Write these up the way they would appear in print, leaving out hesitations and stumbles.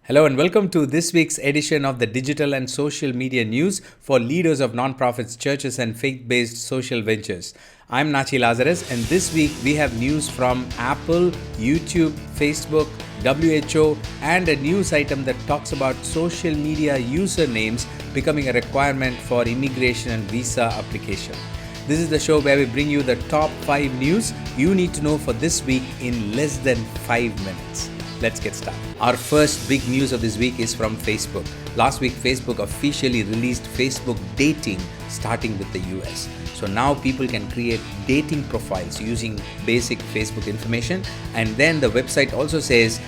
Hello and welcome to this week's edition of the Digital and Social Media News for leaders of nonprofits, churches, and faith-based social ventures. I'm Natchi Lazarus, and this week we have news from Apple, YouTube, Facebook, WHO, and a news item that talks about social media usernames becoming a requirement for immigration and visa application. This is the show where we bring you the top 5 news you need to know for this week in less than 5 minutes. Let's get started. Our first big news of this week is from Facebook. Last week, Facebook officially released Facebook Dating, starting with the US. So now people can create dating profiles using basic Facebook information. And then the website also says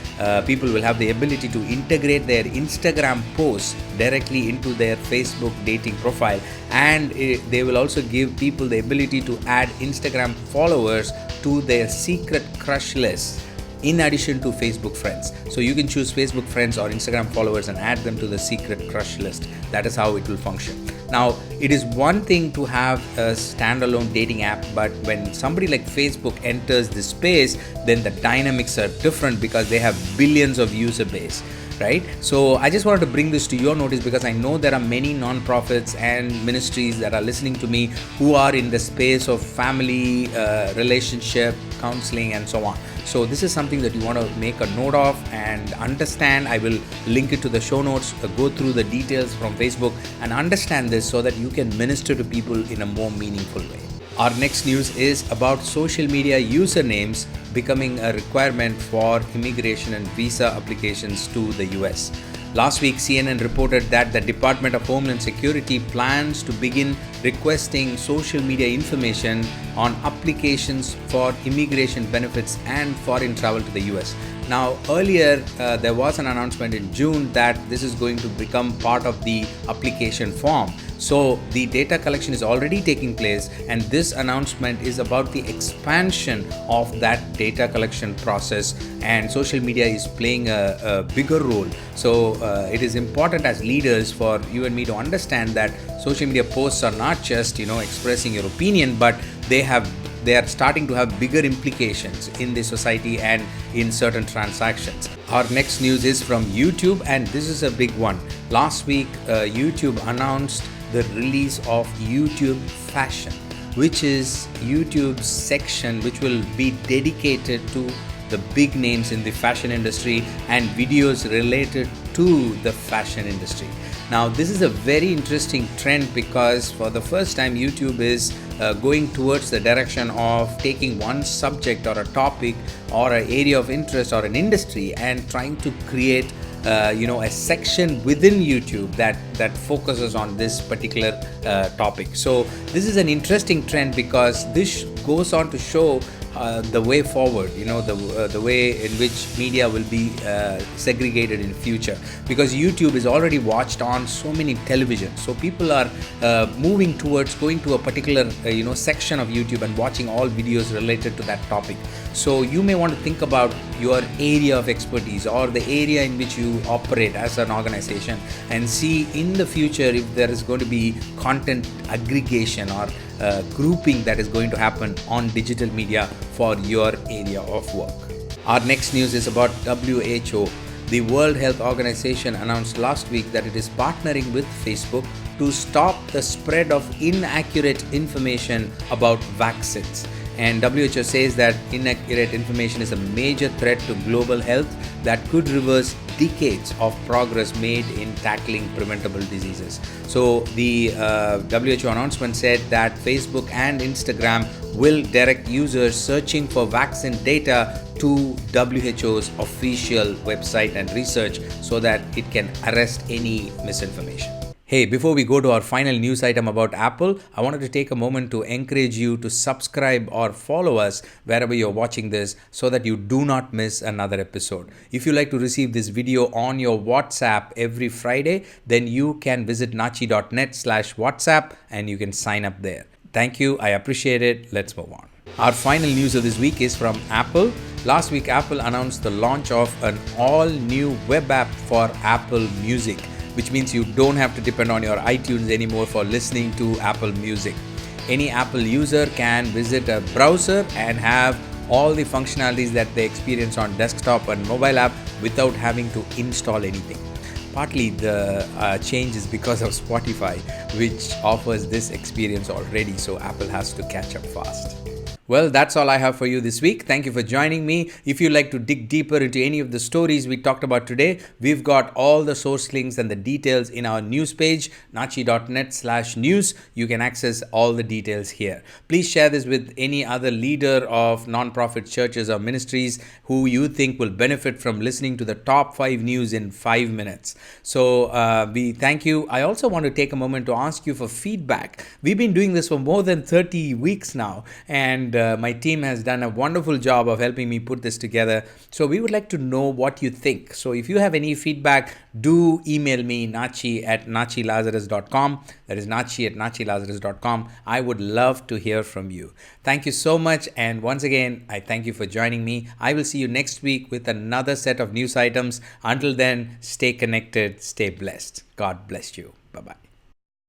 people will have the ability to integrate their Instagram posts directly into their Facebook dating profile. And they will also give people the ability to add Instagram followers to their secret crush list, in addition to Facebook friends. So you can choose Facebook friends or Instagram followers and add them to the secret crush list. That is how it will function. Now, it is one thing to have a standalone dating app, but when somebody like Facebook enters this space, then the dynamics are different because they have billions of user base. Right? So I just wanted to bring this to your notice because I know there are many nonprofits and ministries that are listening to me who are in the space of family, relationship, counseling, and so on. So this is something that you want to make a note of and understand. I will link it to the show notes, go through the details from Facebook and understand this so that you can minister to people in a more meaningful way. Our next news is about social media usernames becoming a requirement for immigration and visa applications to the US. Last week, CNN reported that the Department of Homeland Security plans to begin requesting social media information on applications for immigration benefits and foreign travel to the US. Now, earlier, there was an announcement in June that this is going to become part of the application form. So the data collection is already taking place, and this announcement is about the expansion of that data collection process, and social media is playing a bigger role. So it is important as leaders for you and me to understand that social media posts are not just expressing your opinion, but they are starting to have bigger implications in the society and in certain transactions. Our next news is from YouTube, and this is a big one. Last week, YouTube announced the release of YouTube Fashion, which is YouTube's section which will be dedicated to the big names in the fashion industry and videos related to the fashion industry. Now, this is a very interesting trend because for the first time, YouTube is going towards the direction of taking one subject or a topic or an area of interest or an industry and trying to create a section within YouTube that focuses on this particular topic. So this is an interesting trend because this goes on to show the way forward, the way in which media will be segregated in future, because YouTube is already watched on so many televisions. So people are moving towards going to a particular section of YouTube and watching all videos related to that topic. So you may want to think about your area of expertise or the area in which you operate as an organization and see in the future if there is going to be content aggregation or grouping that is going to happen on digital media for your area of work. Our next news is about WHO. The World Health Organization announced last week that it is partnering with Facebook to stop the spread of inaccurate information about vaccines. And WHO says that inaccurate information is a major threat to global health that could reverse decades of progress made in tackling preventable diseases. So the WHO announcement said that Facebook and Instagram will direct users searching for vaccine data to WHO's official website and research so that it can arrest any misinformation. Hey, before we go to our final news item about Apple, I wanted to take a moment to encourage you to subscribe or follow us wherever you're watching this so that you do not miss another episode. If you like to receive this video on your WhatsApp every Friday, then you can visit natchi.net/WhatsApp and you can sign up there. Thank you. I appreciate it. Let's move on. Our final news of this week is from Apple. Last week, Apple announced the launch of an all-new web app for Apple Music, which means you don't have to depend on your iTunes anymore for listening to Apple Music. Any Apple user can visit a browser and have all the functionalities that they experience on desktop and mobile app without having to install anything. Partly the change is because of Spotify, which offers this experience already, so Apple has to catch up fast. Well, that's all I have for you this week. Thank you for joining me. If you'd like to dig deeper into any of the stories we talked about today, we've got all the source links and the details in our news page, natchi.net/news. You can access all the details here. Please share this with any other leader of nonprofit churches or ministries who you think will benefit from listening to the top 5 news in 5 minutes. So we thank you. I also want to take a moment to ask you for feedback. We've been doing this for more than 30 weeks now, and my team has done a wonderful job of helping me put this together. So we would like to know what you think. So if you have any feedback, do email me, natchi@natchilazarus.com. That is natchi@natchilazarus.com. I would love to hear from you. Thank you so much. And once again, I thank you for joining me. I will see you next week with another set of news items. Until then, stay connected, stay blessed. God bless you. Bye-bye.